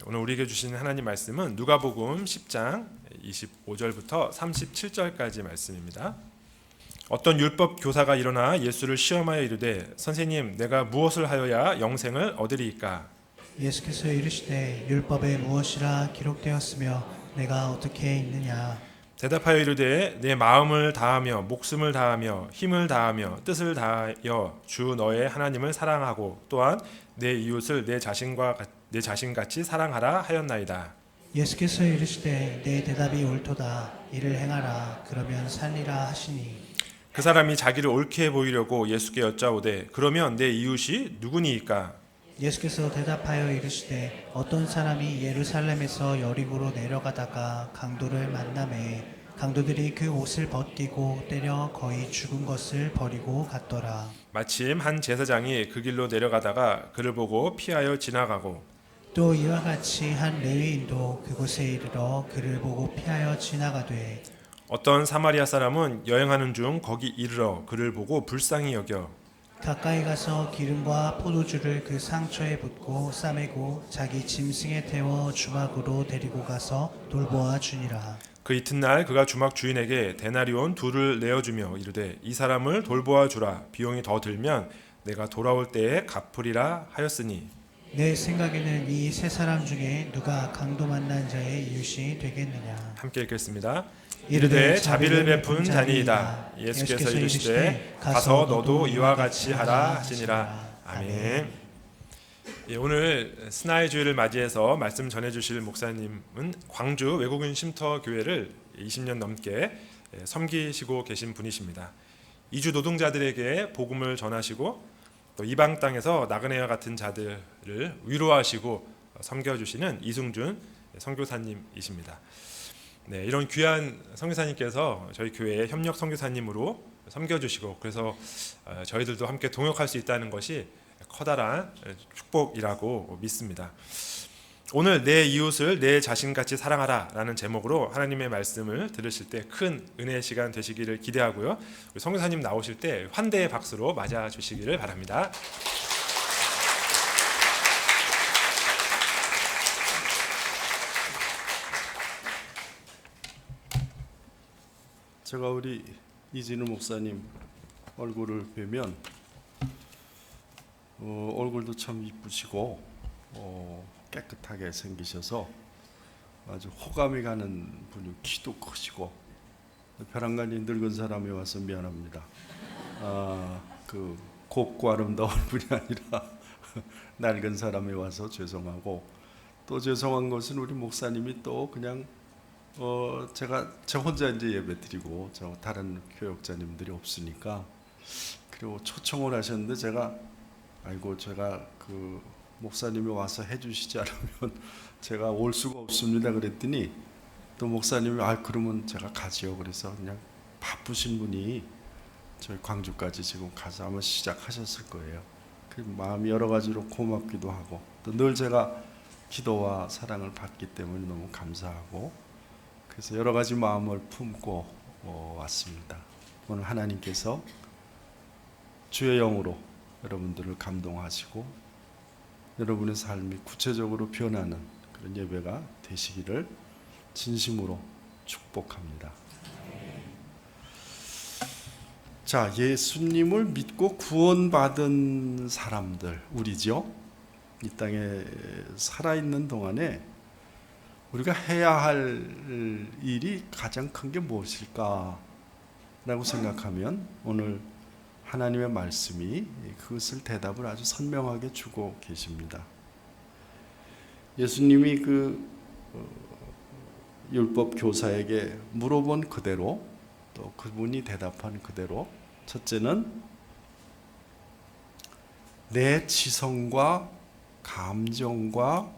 오늘 우리에게 주신 하나님 말씀은 누가복음 10장 25절부터 37절까지 말씀입니다. 어떤 율법 교사가 일어나 예수를 시험하여 이르되 선생님 내가 무엇을 하여야 영생을 얻으리이까? 예수께서 이르시되 율법에 무엇이라 기록되었으며 내가 어떻게 읽느냐. 대답하여 이르되 내 마음을 다하며 목숨을 다하며 힘을 다하며 뜻을 다하여 주 너의 하나님을 사랑하고 또한 내 이웃을 내 자신같이 사랑하라 하였나이다. 예수께서 이르시되 내 대답이 옳도다. 이를 행하라. 그러면 살리라 하시니. 그 사람이 자기를 옳게 보이려고 예수께 여짜오되 그러면 내 이웃이 누구니이까? 예수께서 대답하여 이르시되 어떤 사람이 예루살렘에서 여리고로 내려가다가 강도를 만나매 강도들이 그 옷을 벗기고 때려 거의 죽은 것을 버리고 갔더라. 마침 한 제사장이 그 길로 내려가다가 그를 보고 피하여 지나가고 또 이와 같이 한 레위인도 그곳에 이르러 그를 보고 피하여 지나가되 어떤 사마리아 사람은 여행하는 중 거기 이르러 그를 보고 불쌍히 여겨 가까이 가서 기름과 포도주를 그 상처에 붓고 싸매고 자기 짐승에 태워 주막으로 데리고 가서 돌보아 주니라. 그 이튿날 그가 주막 주인에게 데나리온 2를 내어주며 이르되 이 사람을 돌보아 주라. 비용이 더 들면 내가 돌아올 때에 갚으리라 하였으니 내 생각에는 이 세 사람 중에 누가 강도 만난 자의 이웃이 되겠느냐. 함께 읽겠습니다. 이르되 자비를 베푼 자니이다. 예수께서 이르시되 가서 너도 이와 같이 하라 하시니라. 아멘. 오늘 스나의 주일을 맞이해서 말씀 전해주실 목사님은 광주 외국인 쉼터 교회를 20년 넘게 섬기시고 계신 분이십니다. 이주 노동자들에게 복음을 전하시고 또 이방 땅에서 나그네와 같은 자들을 위로하시고 섬겨주시는 이승준 선교사님이십니다. 네, 이런 귀한 선교사님께서 저희 교회의 협력 선교사님으로 섬겨주시고 그래서 저희들도 함께 동역할 수 있다는 것이 커다란 축복이라고 믿습니다. 오늘 내 이웃을 내 자신같이 사랑하라 라는 제목으로 하나님의 말씀을 들으실 때 큰 은혜의 시간 되시기를 기대하고요. 우리 선교사님 나오실 때 환대의 박수로 맞아 주시기를 바랍니다. 제가 우리 이진우 목사님 얼굴을 뵈면 얼굴도 참 이쁘시고 깨끗하게 생기셔서 아주 호감이 가는 분이 키도 크시고 벼랑간이 늙은 사람이 와서 미안합니다. 그 곱고 아름다운 분이 아니라 낡은 사람이 와서 죄송하고 또 죄송한 것은 우리 목사님이 또 그냥 제가 저 혼자 이제 예배 드리고 저 다른 교역자님들이 없으니까 그리고 초청을 하셨는데 제가 그 목사님이 와서 해주시지 않으면 제가 올 수가 없습니다 그랬더니 또 목사님이 그러면 제가 가지요. 그래서 그냥 바쁘신 분이 저희 광주까지 지금 가서 아마 시작하셨을 거예요. 그 마음이 여러 가지로 고맙기도 하고 또 늘 제가 기도와 사랑을 받기 때문에 너무 감사하고 그래서 여러 가지 마음을 품고 왔습니다. 오늘 하나님께서 주의 영으로 여러분들을 감동하시고 여러분의 삶이 구체적으로 변하는 그런 예배가 되시기를 진심으로 축복합니다. 자, 예수님을 믿고 구원받은 사람들, 우리죠. 이 땅에 살아있는 동안에 우리가 해야 할 일이 가장 큰 게 무엇일까? 라고 생각하면 오늘 하나님의 말씀이 그것을 대답을 아주 선명하게 주고 계십니다. 예수님이 그 율법 교사에게 물어본 그대로 또 그분이 대답한 그대로 첫째는 내 지성과 감정과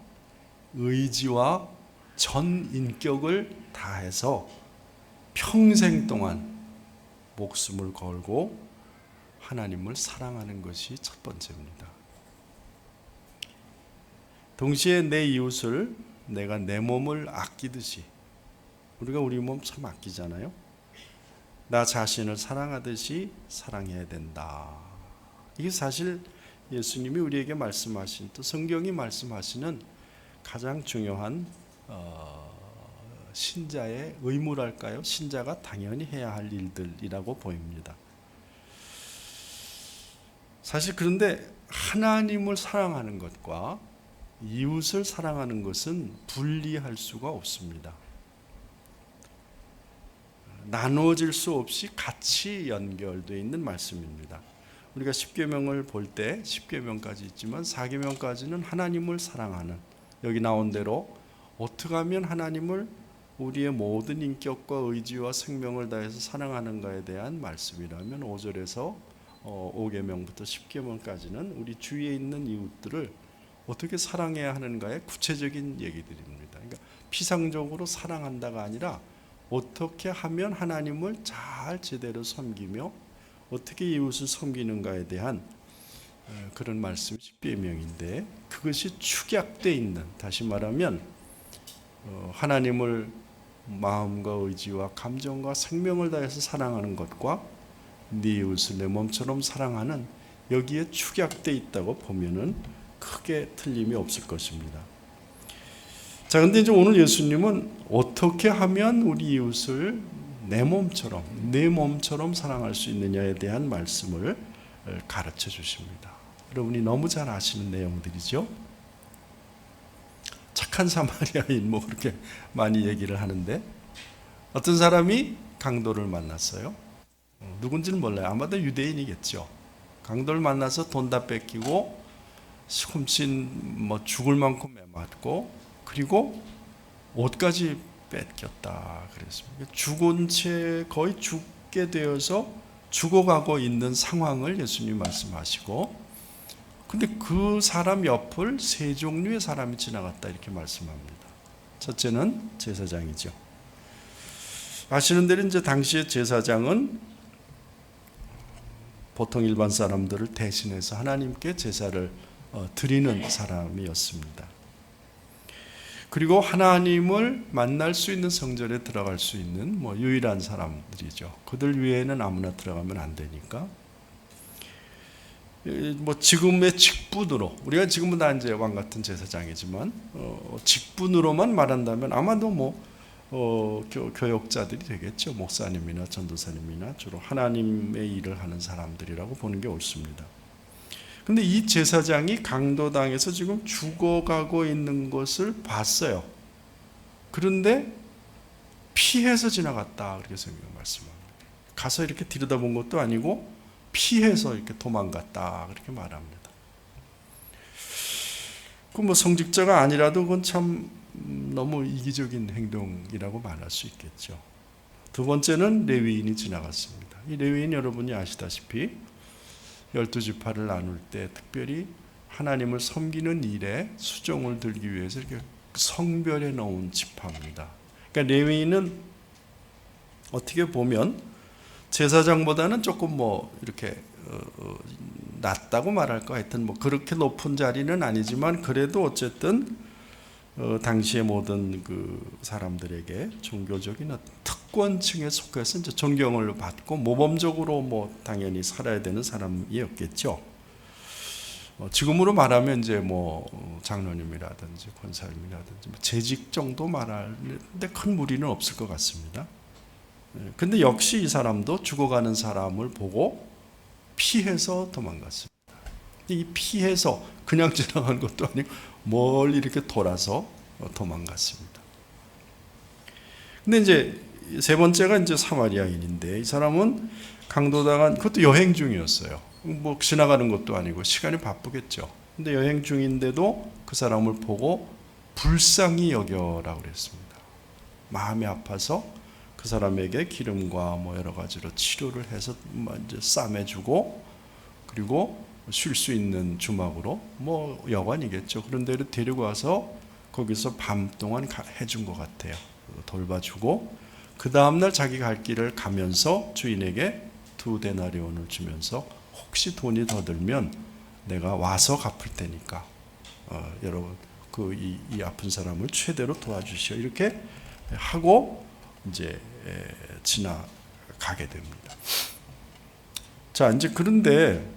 의지와 전 인격을 다해서 평생 동안 목숨을 걸고 하나님을 사랑하는 것이 첫 번째입니다. 동시에 내 이웃을 내가 내 몸을 아끼듯이 우리가 우리 몸 참 아끼잖아요. 나 자신을 사랑하듯이 사랑해야 된다. 이게 사실 예수님이 우리에게 말씀하신 또 성경이 말씀하시는 가장 중요한 신자의 의무랄까요? 신자가 당연히 해야 할 일들이라고 보입니다. 사실 그런데 하나님을 사랑하는 것과 이웃을 사랑하는 것은 분리할 수가 없습니다. 나누어질 수 없이 같이 연결되어 있는 말씀입니다. 우리가 10계명을 볼 때 10계명까지 있지만 4계명까지는 하나님을 사랑하는, 여기 나온 대로 어떻게 하면 하나님을 우리의 모든 인격과 의지와 생명을 다해서 사랑하는가에 대한 말씀이라면 5절에서 5계명부터 10계명까지는 우리 주위에 있는 이웃들을 어떻게 사랑해야 하는가의 구체적인 얘기들입니다. 그러니까 피상적으로 사랑한다가 아니라 어떻게 하면 하나님을 잘 제대로 섬기며 어떻게 이웃을 섬기는가에 대한 그런 말씀이 10계명인데, 그것이 축약되어 있는, 다시 말하면 하나님을 마음과 의지와 감정과 생명을 다해서 사랑하는 것과 네 이웃을 내 몸처럼 사랑하는, 여기에 축약되어 있다고 보면은 크게 틀림이 없을 것입니다. 자, 근데 이제 오늘 예수님은 어떻게 하면 우리 이웃을 내 몸처럼 사랑할 수 있느냐에 대한 말씀을 가르쳐 주십니다. 여러분이 너무 잘 아시는 내용들이죠. 착한 사마리아인 뭐 그렇게 많이 얘기를 하는데, 어떤 사람이 강도를 만났어요. 누군지는 몰라요. 아마도 유대인이겠죠. 강도를 만나서 돈 다 뺏기고 훔친 뭐 죽을 만큼 맞고 그리고 옷까지 뺏겼다 그랬습니다. 죽은 채 거의 죽게 되어서 죽어가고 있는 상황을 예수님 말씀하시고, 근데 그 사람 옆을 세 종류의 사람이 지나갔다 이렇게 말씀합니다. 첫째는 제사장이죠. 아시는 대로 이제 당시의 제사장은 보통 일반 사람들을 대신해서 하나님께 제사를 드리는 사람이었습니다. 그리고 하나님을 만날 수 있는 성전에 들어갈 수 있는 뭐 유일한 사람들이죠. 그들 외에는 아무나 들어가면 안 되니까. 뭐 지금의 직분으로, 우리가 지금은 다 이제 왕 같은 제사장이지만 직분으로만 말한다면 아마도 교역자들이 되겠죠. 목사님이나 전도사님이나 주로 하나님의 일을 하는 사람들이라고 보는 게 옳습니다. 근데 이 제사장이 강도당에서 지금 죽어가고 있는 것을 봤어요. 그런데 피해서 지나갔다 그렇게 성경은 말씀합니다. 가서 이렇게 들여다본 것도 아니고 피해서 이렇게 도망갔다 그렇게 말합니다. 그 뭐 성직자가 아니라도 그건 참 너무 이기적인 행동이라고 말할 수 있겠죠. 두 번째는 레위인이 지나갔습니다. 이 레위인 여러분이 아시다시피 12지파를 나눌 때 특별히 하나님을 섬기는 일에 수종을 들기 위해서 이렇게 성별해 놓은 지파입니다. 그러니까 레위인은 어떻게 보면 제사장보다는 조금 뭐 이렇게 낮다고 말할까, 하여튼 뭐 그렇게 높은 자리는 아니지만 그래도 어쨌든 당시의 모든 그 사람들에게 종교적인 특권층에 속해서 이제 존경을 받고 모범적으로 뭐 당연히 살아야 되는 사람이었겠죠. 지금으로 말하면 이제 뭐 장로님이라든지 권사님이라든지 재직 정도 말하는데 큰 무리는 없을 것 같습니다. 근데 역시 이 사람도 죽어가는 사람을 보고 피해서 도망갔습니다. 이 피해서 그냥 지나간 것도 아니고 멀리 이렇게 돌아서 도망갔습니다. 근데 이제 세 번째가 이제 사마리아인인데, 이 사람은 강도당한, 그것도 여행 중이었어요. 뭐 지나가는 것도 아니고 시간이 바쁘겠죠. 근데 여행 중인데도 그 사람을 보고 불쌍히 여겨라고 그랬습니다. 마음이 아파서 그 사람에게 기름과 뭐 여러 가지로 치료를 해서 이제 싸매주고, 그리고 쉴 수 있는 주막으로 뭐 여관이겠죠. 그런 데를 데리고 와서 거기서 밤 동안 해준 것 같아요. 돌봐주고 그 다음날 자기 갈 길을 가면서 주인에게 2데나리온을 주면서 혹시 돈이 더 들면 내가 와서 갚을 테니까 여러분 이 아픈 사람을 최대로 도와주시오, 이렇게 하고 이제 지나가게 됩니다. 자, 이제 그런데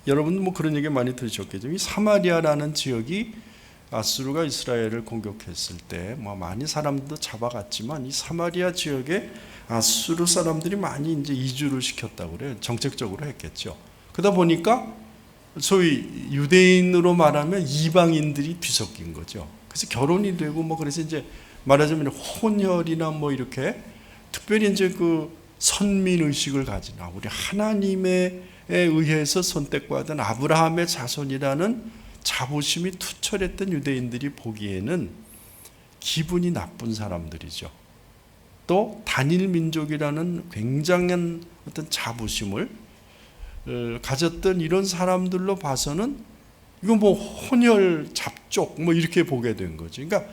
여러분 뭐 그런 얘기 많이 들으셨겠죠. 이 사마리아라는 지역이 아수르가 이스라엘을 공격했을 때 뭐 많이 사람들도 잡아갔지만 이 사마리아 지역에 아수르 사람들이 많이 이제 이주를 시켰다고 그래요. 정책적으로 했겠죠. 그러다 보니까 소위 유대인으로 말하면 이방인들이 뒤섞인 거죠. 그래서 결혼이 되고 뭐 그래서 이제 말하자면 혼혈이나 뭐 이렇게 특별히 이제 그 선민 의식을 가진 우리 하나님에 의해서 선택받은 아브라함의 자손이라는 자부심이 투철했던 유대인들이 보기에는 기분이 나쁜 사람들이죠. 또 단일 민족이라는 굉장한 어떤 자부심을 가졌던 이런 사람들로 봐서는 이거 뭐 혼혈 잡족 뭐 이렇게 보게 된 거죠. 그러니까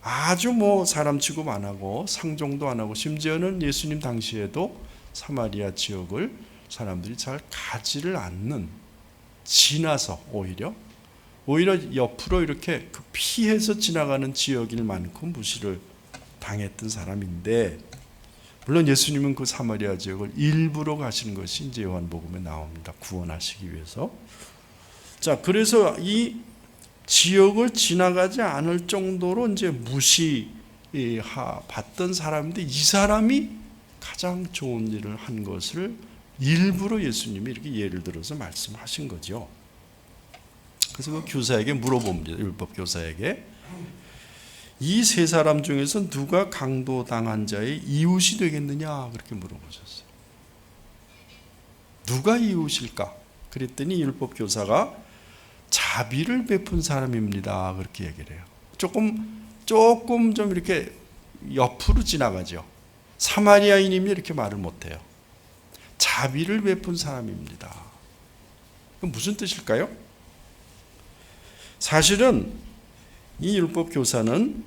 아주 뭐 사람 취급 안 하고 상종도 안 하고 심지어는 예수님 당시에도 사마리아 지역을 사람들이 잘 가지를 않는, 지나서 오히려 옆으로 이렇게 그 피해서 지나가는 지역일 만큼 무시를 당했던 사람인데, 물론 예수님은 그 사마리아 지역을 일부러 가시는 것이 이제 요한복음에 나옵니다. 구원하시기 위해서. 자, 그래서 이 지역을 지나가지 않을 정도로 이제 무시받던 사람인데, 이 사람이 가장 좋은 일을 한 것을 일부러 예수님이 이렇게 예를 들어서 말씀하신 거죠. 그래서 그 교사에게 물어봅니다. 율법 교사에게 이 세 사람 중에서 누가 강도당한 자의 이웃이 되겠느냐 그렇게 물어보셨어요. 누가 이웃일까? 그랬더니 율법 교사가 자비를 베푼 사람입니다 그렇게 얘기를 해요. 조금 좀 이렇게 옆으로 지나가죠. 사마리아인이면 이렇게 말을 못해요. 자비를 베푼 사람입니다. 그럼 무슨 뜻일까요? 사실은 이 율법 교사는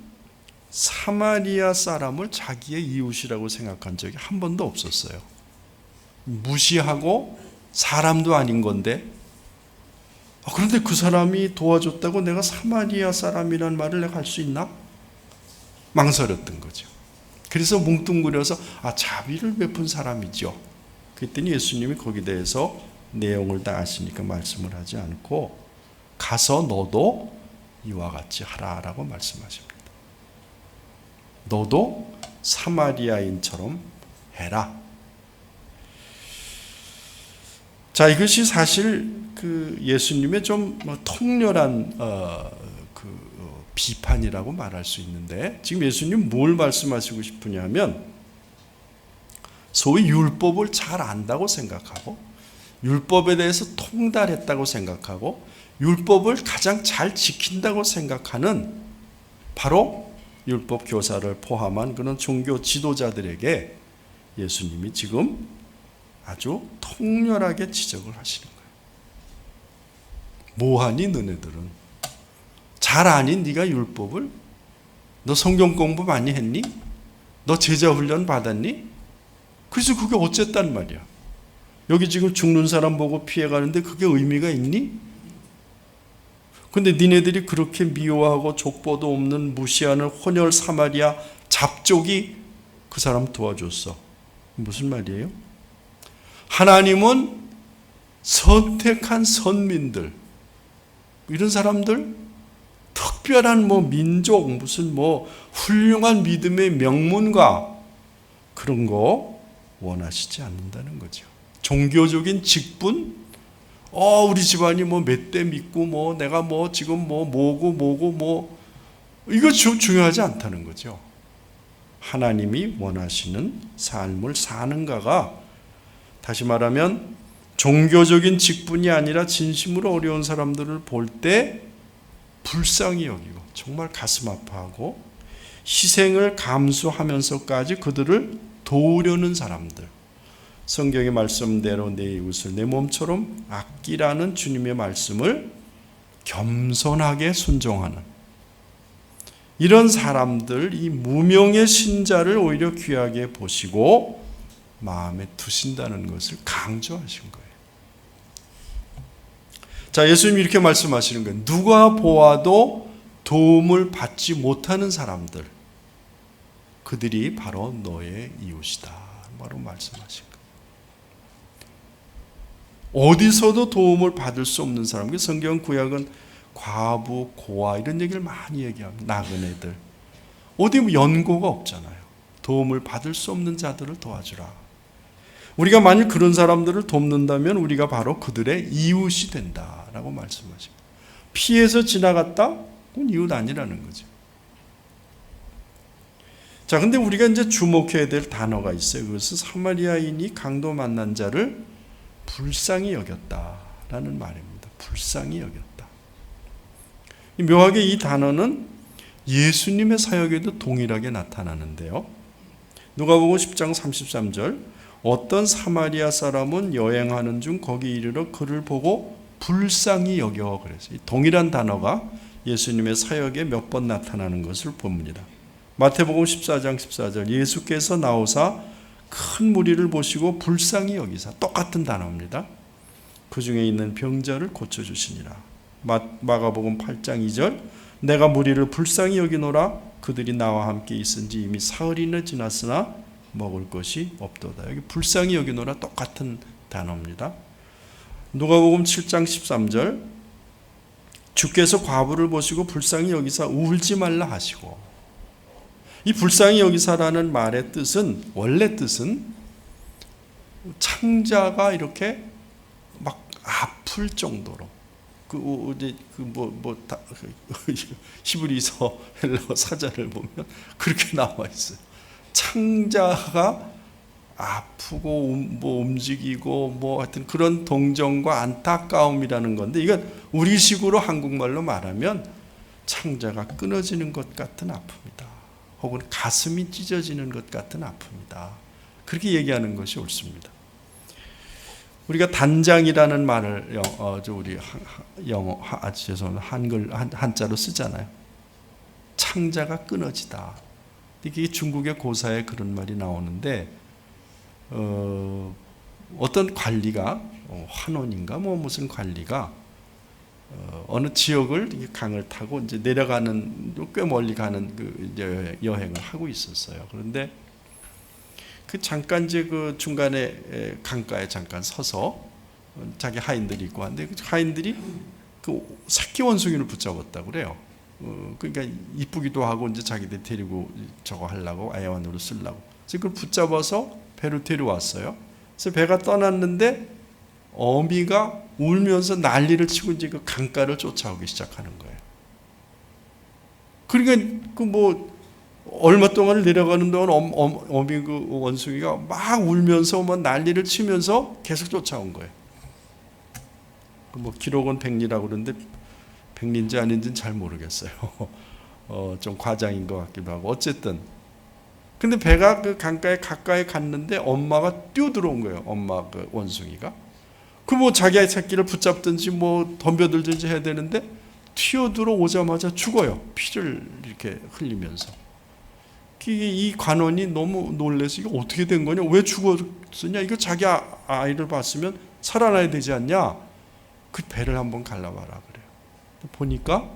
사마리아 사람을 자기의 이웃이라고 생각한 적이 한 번도 없었어요. 무시하고 사람도 아닌 건데, 그런데 그 사람이 도와줬다고 내가 사마리아 사람이란 말을 내가 할 수 있나? 망설였던 거죠. 그래서 뭉뚱그려서 자비를 베푼 사람이죠. 그랬더니 예수님이 거기에 대해서 내용을 다 아시니까 말씀을 하지 않고 가서 너도 이와 같이 하라라고 말씀하십니다. 너도 사마리아인처럼 해라. 자, 이것이 사실 그 예수님의 좀 통렬한 비판이라고 말할 수 있는데, 지금 예수님 뭘 말씀하시고 싶으냐면 소위 율법을 잘 안다고 생각하고 율법에 대해서 통달했다고 생각하고 율법을 가장 잘 지킨다고 생각하는 바로 율법 교사를 포함한 그런 종교 지도자들에게 예수님이 지금 아주 통렬하게 지적을 하시는 거예요. 뭐하니 너네들은? 잘 아니 네가 율법을? 너 성경 공부 많이 했니? 너 제자 훈련 받았니? 그래서 그게 어쨌단 말이야. 여기 지금 죽는 사람 보고 피해가는데 그게 의미가 있니? 근데 니네들이 그렇게 미워하고 족보도 없는 무시하는 혼혈 사마리아 잡족이 그 사람 도와줬어. 무슨 말이에요? 하나님은 선택한 선민들, 이런 사람들, 특별한 민족, 무슨 훌륭한 믿음의 명문가, 그런 거 원하시지 않는다는 거죠. 종교적인 직분, 우리 집안이 몇 대 믿고 내가 지금 뭐고 이거 중요하지 않다는 거죠. 하나님이 원하시는 삶을 사는가가, 다시 말하면 종교적인 직분이 아니라 진심으로 어려운 사람들을 볼 때 불쌍히 여기고 정말 가슴 아파하고 희생을 감수하면서까지 그들을 도우려는 사람들, 성경의 말씀대로 내 이웃을 내 몸처럼 아끼라는 주님의 말씀을 겸손하게 순종하는 이런 사람들, 이 무명의 신자를 오히려 귀하게 보시고 마음에 두신다는 것을 강조하신 거예요. 자, 예수님이 이렇게 말씀하시는 거예요. 누가 보아도 도움을 받지 못하는 사람들, 그들이 바로 너의 이웃이다. 바로 말씀하신 거예요. 어디서도 도움을 받을 수 없는 사람, 성경 구약은 과부, 고아 이런 얘기를 많이 얘기합니다. 나그네들. 어디 뭐 연고가 없잖아요. 도움을 받을 수 없는 자들을 도와주라. 우리가 만일 그런 사람들을 돕는다면 우리가 바로 그들의 이웃이 된다라고 말씀하십니다. 피해서 지나갔다? 그건 이웃 아니라는 거죠. 자, 근데 우리가 이제 주목해야 될 단어가 있어요. 그것은 사마리아인이 강도 만난 자를 불쌍히 여겼다라는 말입니다. 불쌍히 여겼다. 묘하게 이 단어는 예수님의 사역에도 동일하게 나타나는데요. 누가복음 10장 33절 어떤 사마리아 사람은 여행하는 중 거기 이르러 그를 보고 불쌍히 여겨 그래서 동일한 단어가 예수님의 사역에 몇 번 나타나는 것을 봅니다. 마태복음 14장 14절 예수께서 나오사 큰 무리를 보시고 불쌍히 여기사 똑같은 단어입니다. 그 중에 있는 병자를 고쳐주시니라. 마가복음 8장 2절 내가 무리를 불쌍히 여기노라 그들이 나와 함께 있은지 이미 사흘이나 지났으나 먹을 것이 없도다. 여기 불쌍히 여기노라 똑같은 단어입니다. 누가복음 7장 13절 주께서 과부를 보시고 불쌍히 여기사 울지 말라 하시고 이 불쌍히 여기사라는 말의 뜻은 원래 뜻은 창자가 이렇게 막 아플 정도로 히브리서 헬라어 사자를 보면 그렇게 나와 있어요. 창자가 아프고 움직이고 하여튼 그런 동정과 안타까움이라는 건데 이건 우리식으로 한국말로 말하면 창자가 끊어지는 것 같은 아픔이다. 혹은 가슴이 찢어지는 것 같은 아픔이다. 그렇게 얘기하는 것이 옳습니다. 우리가 단장이라는 말을 우리 영어 죄송합니다. 한글 한자로 쓰잖아요. 창자가 끊어지다. 이게 중국의 고사에 그런 말이 나오는데 어떤 관리가 환원인가 무슨 관리가 어느 지역을 강을 타고 이제 내려가는 꽤 멀리 가는 그 여행을 하고 있었어요. 그런데 그 잠깐 이제 그 중간에 강가에 잠깐 서서 자기 하인들이 있고 한데 그 하인들이 그 새끼 원숭이를 붙잡았다고 그래요. 그러니까 이쁘기도 하고 이제 자기들 데리고 저거 하려고 애완으로 쓰려고. 그래서 그걸 붙잡아서 배로 데려왔어요. 그래서 배가 떠났는데 어미가 울면서 난리를 치고 이제 그 강가를 쫓아오기 시작하는 거예요. 그러니까 그 얼마 동안 내려가는 동안 어미 그 원숭이가 막 울면서 난리를 치면서 계속 쫓아온 거예요. 기록은 100리라고 그러는데 100리인지 아닌지는 잘 모르겠어요. 좀 과장인 것 같기도 하고 어쨌든 근데 배가 그 강가에 가까이 갔는데 엄마가 뛰어들어온 거예요. 엄마 그 원숭이가. 자기의 새끼를 붙잡든지 덤벼들든지 해야 되는데 튀어들어오자마자 죽어요. 피를 이렇게 흘리면서. 이 관원이 너무 놀라서 이거 어떻게 된 거냐? 왜 죽었느냐? 이거 자기 아이를 봤으면 살아나야 되지 않냐? 그 배를 한번 갈라봐라 그래요. 보니까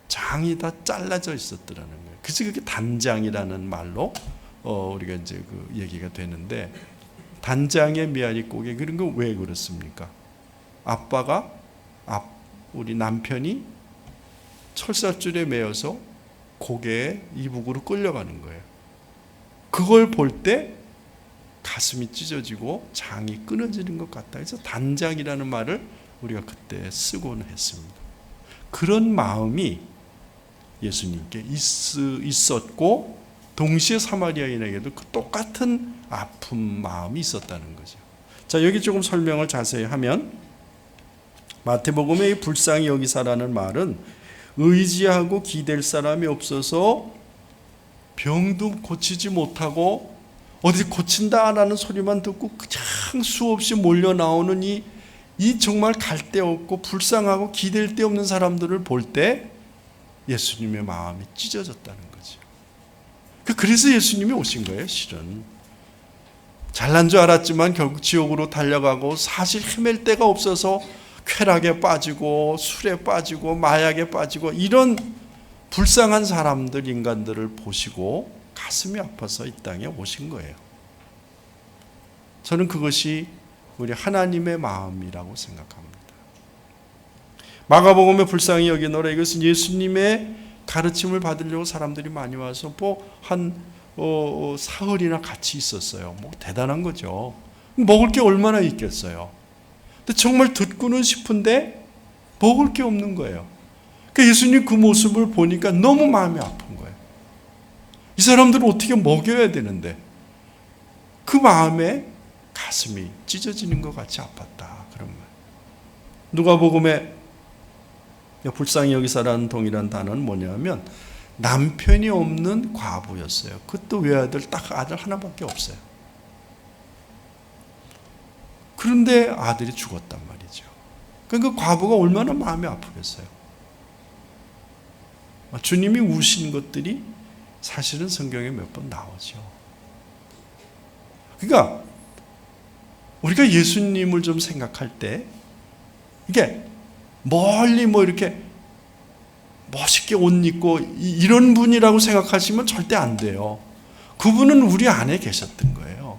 장이 다 잘라져 있었더라는 거예요. 그래서 그게 단장이라는 말로 우리가 이제 그 얘기가 되는데 단장의 메아리 고개 그런 거 왜 그렇습니까? 아빠가 우리 남편이 철사줄에 매어서 고개에 이북으로 끌려가는 거예요. 그걸 볼 때 가슴이 찢어지고 장이 끊어지는 것 같다. 그래서 단장이라는 말을 우리가 그때 쓰고는 했습니다. 그런 마음이 예수님께 있었고 동시에 사마리아인에게도 그 똑같은 아픈 마음이 있었다는 거죠. 자, 여기 조금 설명을 자세히 하면 마태복음의 불쌍히 여기사라는 말은 의지하고 기댈 사람이 없어서 병도 고치지 못하고 어디 고친다라는 소리만 듣고 그냥 수없이 몰려 나오는 이 정말 갈 데 없고 불쌍하고 기댈 데 없는 사람들을 볼 때 예수님의 마음이 찢어졌다는 거죠. 그래서 예수님이 오신 거예요. 실은 잘난 줄 알았지만 결국 지옥으로 달려가고 사실 헤맬 데가 없어서 쾌락에 빠지고 술에 빠지고 마약에 빠지고 이런 불쌍한 사람들 인간들을 보시고 가슴이 아파서 이 땅에 오신 거예요. 저는 그것이 우리 하나님의 마음이라고 생각합니다. 마가복음에 불쌍히 여기노라, 이것은 예수님의 가르침을 받으려고 사람들이 많이 와서 한 사흘이나 같이 있었어요. 대단한 거죠. 먹을 게 얼마나 있겠어요. 근데 정말 듣고는 싶은데 먹을 게 없는 거예요. 그러니까 예수님 그 모습을 보니까 너무 마음이 아픈 거예요. 이 사람들을 어떻게 먹여야 되는데 그 마음에 가슴이 찢어지는 것 같이 아팠다, 그런 말. 누가복음에 불쌍히 여기사라는 동일한 단어는 뭐냐면 남편이 없는 과부였어요. 그것도 외아들, 딱 아들 하나밖에 없어요. 그런데 아들이 죽었단 말이죠. 그러니까 그 과부가 얼마나 마음이 아프겠어요. 주님이 우신 것들이 사실은 성경에 몇 번 나오죠. 그러니까 우리가 예수님을 좀 생각할 때 이게 멀리 이렇게 멋있게 옷 입고 이런 분이라고 생각하시면 절대 안 돼요. 그분은 우리 안에 계셨던 거예요.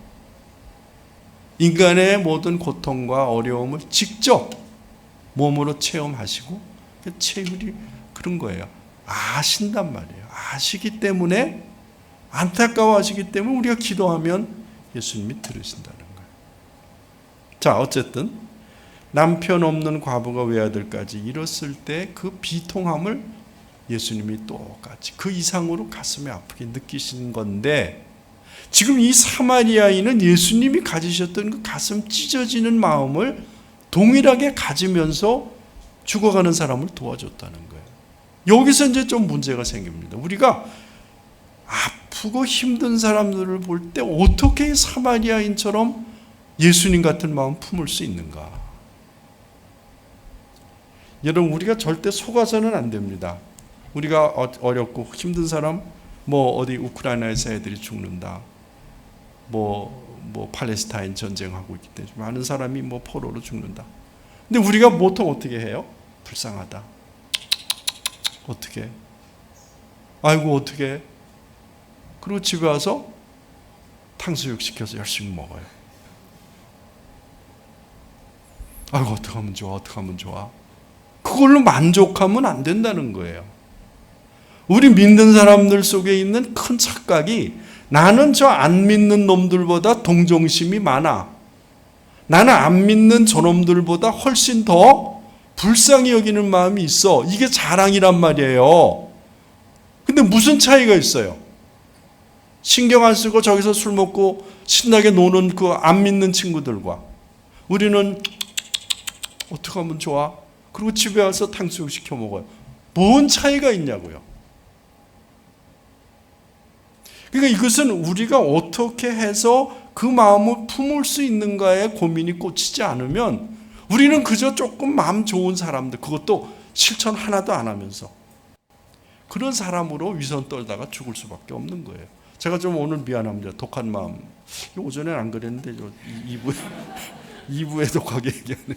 인간의 모든 고통과 어려움을 직접 몸으로 체험하시고 체휼이 그런 거예요. 아신단 말이에요. 아시기 때문에, 안타까워하시기 때문에 우리가 기도하면 예수님이 들으신다는 거예요. 자, 어쨌든 남편 없는 과부가 외아들까지 잃었을 때 그 비통함을 예수님이 똑같이 그 이상으로 가슴에 아프게 느끼신 건데, 지금 이 사마리아인은 예수님이 가지셨던 그 가슴 찢어지는 마음을 동일하게 가지면서 죽어가는 사람을 도와줬다는 거예요. 여기서 이제 좀 문제가 생깁니다. 우리가 아프고 힘든 사람들을 볼 때 어떻게 사마리아인처럼 예수님 같은 마음 품을 수 있는가? 여러분, 우리가 절대 속아서는 안 됩니다. 우리가 어렵고 힘든 사람, 어디 우크라이나에서 애들이 죽는다, 팔레스타인 전쟁하고 있기 때문에 많은 사람이 포로로 죽는다. 근데 우리가 보통 어떻게 해요? 불쌍하다. 어떻게? 아이고 어떻게? 그리고 집에 와서 탕수육 시켜서 열심히 먹어요. 아이고 어떡하면 좋아, 어떡하면 좋아. 그걸로 만족하면 안 된다는 거예요. 우리 믿는 사람들 속에 있는 큰 착각이, 나는 저 안 믿는 놈들보다 동정심이 많아, 나는 안 믿는 저놈들보다 훨씬 더 불쌍히 여기는 마음이 있어, 이게 자랑이란 말이에요. 근데 무슨 차이가 있어요? 신경 안 쓰고 저기서 술 먹고 신나게 노는 그 안 믿는 친구들과 우리는 어떻게 하면 좋아? 그리고 집에 와서 탕수육 시켜 먹어요. 뭔 차이가 있냐고요. 그러니까 이것은 우리가 어떻게 해서 그 마음을 품을 수 있는가에 고민이 꽂히지 않으면 우리는 그저 조금 마음 좋은 사람들, 그것도 실천 하나도 안 하면서 그런 사람으로 위선 떨다가 죽을 수밖에 없는 거예요. 제가 좀 오늘 미안합니다. 독한 마음. 오전에는 안 그랬는데 2부에 독하게 얘기하네.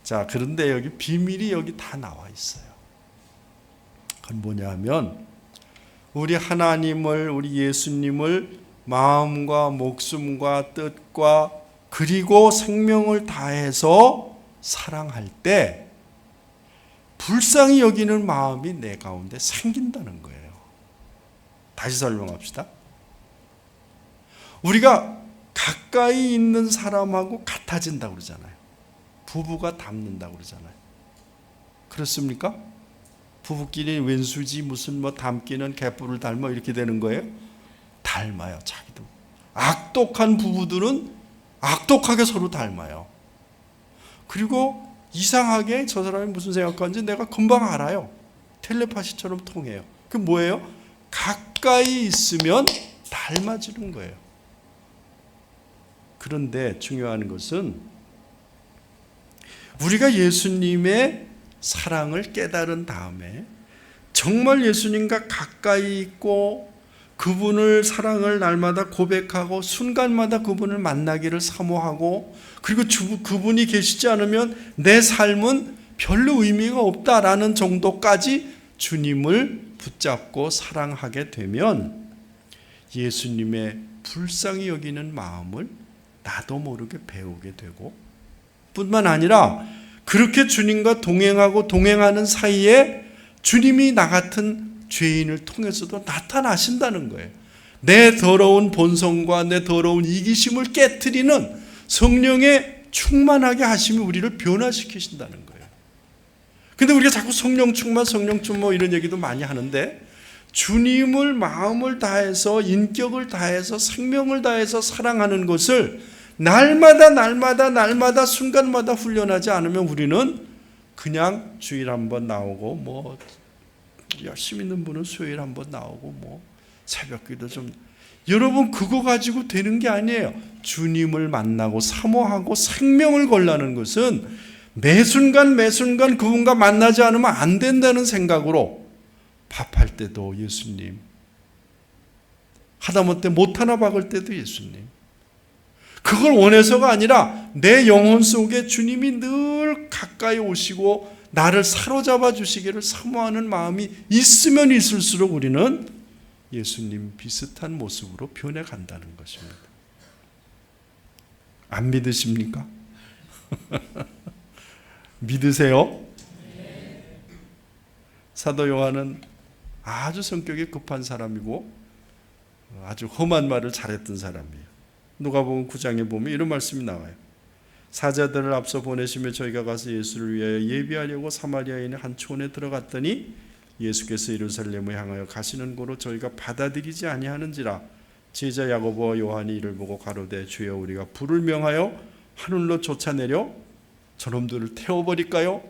자, 그런데 여기 비밀이 여기 다 나와 있어요. 그건 뭐냐 하면, 우리 하나님을, 우리 예수님을 마음과 목숨과 뜻과 그리고 생명을 다해서 사랑할 때 불쌍히 여기는 마음이 내 가운데 생긴다는 거예요. 다시 설명합시다. 우리가 가까이 있는 사람하고 같아진다고 그러잖아요. 부부가 닮는다고 그러잖아요. 그렇습니까? 부부끼리 왼수지 무슨 닮기는 개뿔을 닮아 이렇게 되는 거예요? 닮아요, 자기도. 악독한 부부들은 악독하게 서로 닮아요. 그리고 이상하게 저 사람이 무슨 생각하는지 내가 금방 알아요. 텔레파시처럼 통해요. 그 뭐예요? 가까이 있으면 닮아지는 거예요. 그런데 중요한 것은 우리가 예수님의 사랑을 깨달은 다음에 정말 예수님과 가까이 있고 그분을 사랑을 날마다 고백하고 순간마다 그분을 만나기를 사모하고, 그리고 그분이 계시지 않으면 내 삶은 별로 의미가 없다라는 정도까지 주님을 붙잡고 사랑하게 되면 예수님의 불쌍히 여기는 마음을 나도 모르게 배우게 되고, 뿐만 아니라 그렇게 주님과 동행하는 사이에 주님이 나 같은 죄인을 통해서도 나타나신다는 거예요. 내 더러운 본성과 내 더러운 이기심을 깨트리는 성령의 충만하게 하심이 우리를 변화시키신다는 거예요. 근데 우리가 자꾸 성령 충만 뭐 이런 얘기도 많이 하는데, 주님을 마음을 다해서 인격을 다해서 생명을 다해서 사랑하는 것을 날마다 순간마다 훈련하지 않으면 우리는 그냥 주일 한번 나오고, 뭐 열심히 있는 분은 수요일 한번 나오고, 뭐 새벽기도 좀, 여러분 그거 가지고 되는 게 아니에요. 주님을 만나고 사모하고 생명을 걸라는 것은 매 순간 그분과 만나지 않으면 안 된다는 생각으로 밥할 때도 예수님, 하다못해 못 하나 박을 때도 예수님, 그걸 원해서가 아니라 내 영혼 속에 주님이 늘 가까이 오시고 나를 사로잡아 주시기를 사모하는 마음이 있으면 있을수록 우리는 예수님 비슷한 모습으로 변해간다는 것입니다. 안 믿으십니까? 믿으세요? 사도 요한은 아주 성격이 급한 사람이고 아주 험한 말을 잘했던 사람이에요. 누가복음 9장에 보면 이런 말씀이 나와요. 사자들을 앞서 보내시며 저희가 가서 예수를 위하여 예비하려고 사마리아인의 한 촌에 들어갔더니 예수께서 예루살렘을 향하여 가시는 고로 저희가 받아들이지 아니하는지라. 제자 야고보와 요한이 이를 보고 가로되 주여 우리가 불을 명하여 하늘로 쫓아내려 저놈들을 태워버릴까요?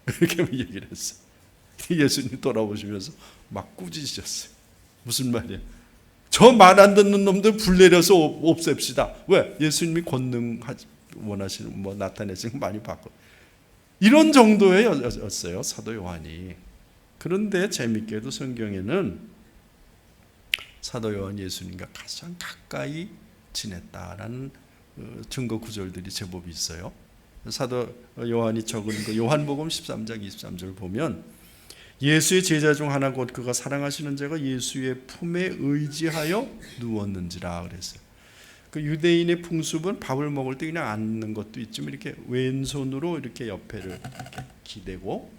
이렇게 얘기를 했어요. 예수님 돌아보시면서 막 꾸짖으셨어요. 무슨 말이에요? 저 말 안 듣는 놈들 불 내려서 없앱시다. 왜? 예수님이 권능 원하시는 뭐 나타내시는 거 많이 봤고, 이런 정도였어요 사도 요한이. 그런데 재밌게도 성경에는 사도 요한 예수님과 가장 가까이 지냈다라는 증거 구절들이 제법 있어요. 사도 요한이 적은 그 요한복음 13장 23절 보면 예수의 제자 중 하나 곧 그가 사랑하시는 자가 예수의 품에 의지하여 누웠는지라 그랬어요. 그 유대인의 풍습은 밥을 먹을 때 그냥 앉는 것도 있지만 이렇게 왼손으로 이렇게 옆에를 이렇게 기대고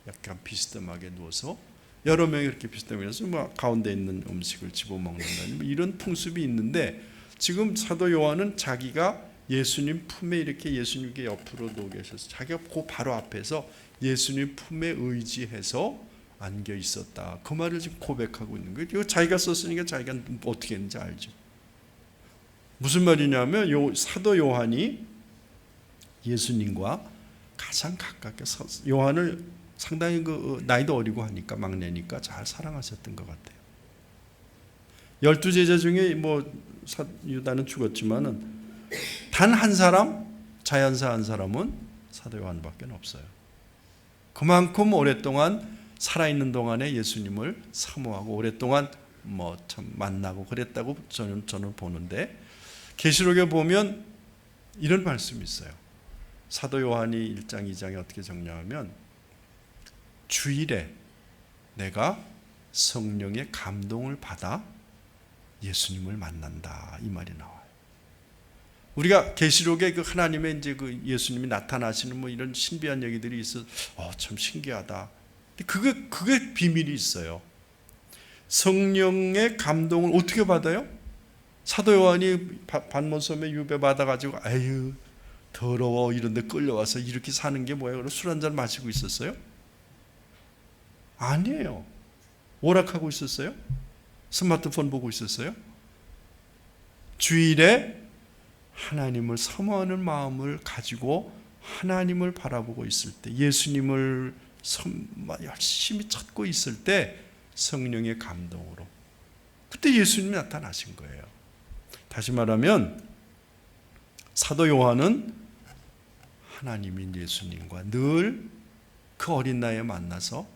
약간 비스듬하게 누워서 여러 명이 이렇게 비스듬하게 해서 뭐 가운데 있는 음식을 집어먹는다는 뭐 이런 풍습이 있는데, 지금 사도 요한은 자기가 예수님 품에 이렇게 예수님께 옆으로 누워 계셔서 자기가 그 바로 앞에서 예수님 품에 의지해서 안겨 있었다. 그 말을 지금 고백하고 있는 거예요. 이거 자기가 썼으니까 자기가 어떻게 했는지 알죠. 무슨 말이냐면 사도 요한이 예수님과 가장 가깝게 요한을 상당히 그 나이도 어리고 하니까 막내니까 잘 사랑하셨던 것 같아요. 12제자 중에 뭐 유다는 죽었지만은 단 한 사람, 자연사 한 사람은 사도 요한밖에 없어요. 그만큼 오랫동안 살아있는 동안에 예수님을 사모하고 오랫동안 뭐 참 만나고 그랬다고 저는 보는데, 계시록에 보면 이런 말씀이 있어요. 사도 요한이 1장 2장에 어떻게 정리하면 주일에 내가 성령의 감동을 받아 예수님을 만난다, 이 말이 나와요. 우리가 계시록에 그 하나님의 이제 그 예수님이 나타나시는 뭐 이런 신비한 얘기들이 있어, 참 신기하다. 그게 비밀이 있어요. 성령의 감동을 어떻게 받아요? 사도 요한이 반모섬에 유배 받아가지고 아유 더러워 이런데 끌려와서 이렇게 사는 게 뭐예요? 술 한잔 마시고 있었어요? 아니에요. 오락하고 있었어요? 스마트폰 보고 있었어요? 주일에 하나님을 사모하는 마음을 가지고 하나님을 바라보고 있을 때, 예수님을 열심히 찾고 있을 때 성령의 감동으로 그때 예수님이 나타나신 거예요. 다시 말하면 사도 요한은 하나님인 예수님과 늘 그 어린 나이에 만나서,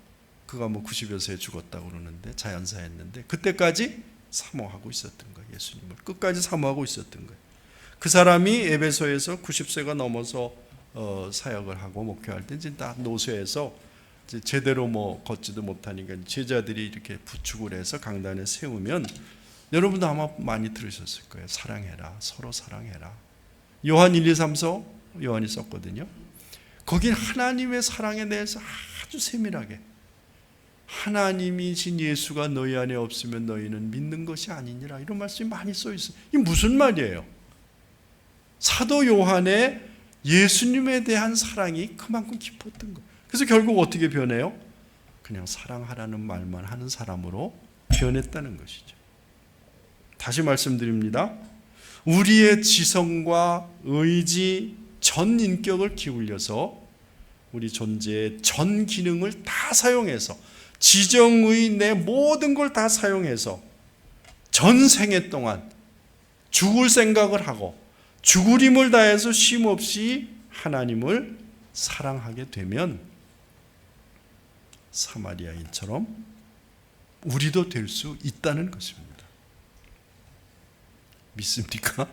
그가 뭐 90여 세에 죽었다고 그러는데 자연사했는데 그때까지 사모하고 있었던 거예요. 예수님을 끝까지 사모하고 있었던 거예요. 그 사람이 에베소에서 90세가 넘어서 사역을 하고 목회할 때 이제 다 노쇠해서 이제 제대로 뭐 걷지도 못하니까 제자들이 이렇게 부축을 해서 강단에 세우면, 여러분도 아마 많이 들으셨을 거예요. 사랑해라, 서로 사랑해라. 요한 1, 2, 3서 요한이 썼거든요. 거긴 하나님의 사랑에 대해서 아주 세밀하게, 하나님이신 예수가 너희 안에 없으면 너희는 믿는 것이 아니니라, 이런 말씀이 많이 써 있어요. 이게 무슨 말이에요? 사도 요한의 예수님에 대한 사랑이 그만큼 깊었던 거예요. 그래서 결국 어떻게 변해요? 그냥 사랑하라는 말만 하는 사람으로 변했다는 것이죠. 다시 말씀드립니다. 우리의 지성과 의지, 전 인격을 기울여서 우리 존재의 전 기능을 다 사용해서, 지정의 내 모든 걸 다 사용해서 전 생애 동안 죽을 생각을 하고 죽을 힘을 다해서 쉼없이 하나님을 사랑하게 되면 사마리아인처럼 우리도 될 수 있다는 것입니다. 믿습니까?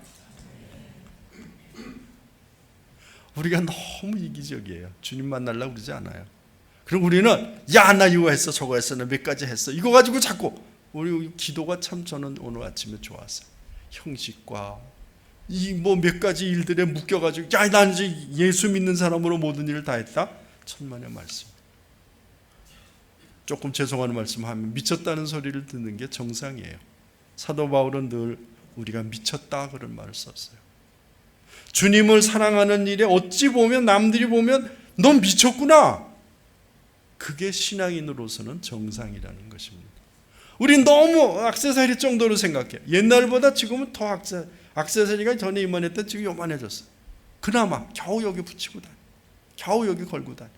우리가 너무 이기적이에요. 주님 만나려고 그러지 않아요. 그리고 우리는 야, 나 이거 했어, 저거 했어, 나 몇 가지 했어, 이거 가지고 자꾸, 우리 기도가 참 저는 오늘 아침에 좋았어요. 형식과 이 뭐 몇 가지 일들에 묶여가지고 야, 난 이제 예수 믿는 사람으로 모든 일을 다 했다. 천만의 말씀. 조금 죄송한 말씀하면 미쳤다는 소리를 듣는 게 정상이에요. 사도 바울은 늘 우리가 미쳤다 그런 말을 썼어요. 주님을 사랑하는 일에 어찌 보면 남들이 보면 넌 미쳤구나, 그게 신앙인으로서는 정상이라는 것입니다. 우린 너무 액세서리 정도로 생각해요. 옛날보다 지금은 더 액세서리가 전에 이만했던 지금 요만해졌어요. 그나마 겨우 여기 붙이고 다녀, 겨우 여기 걸고 다녀.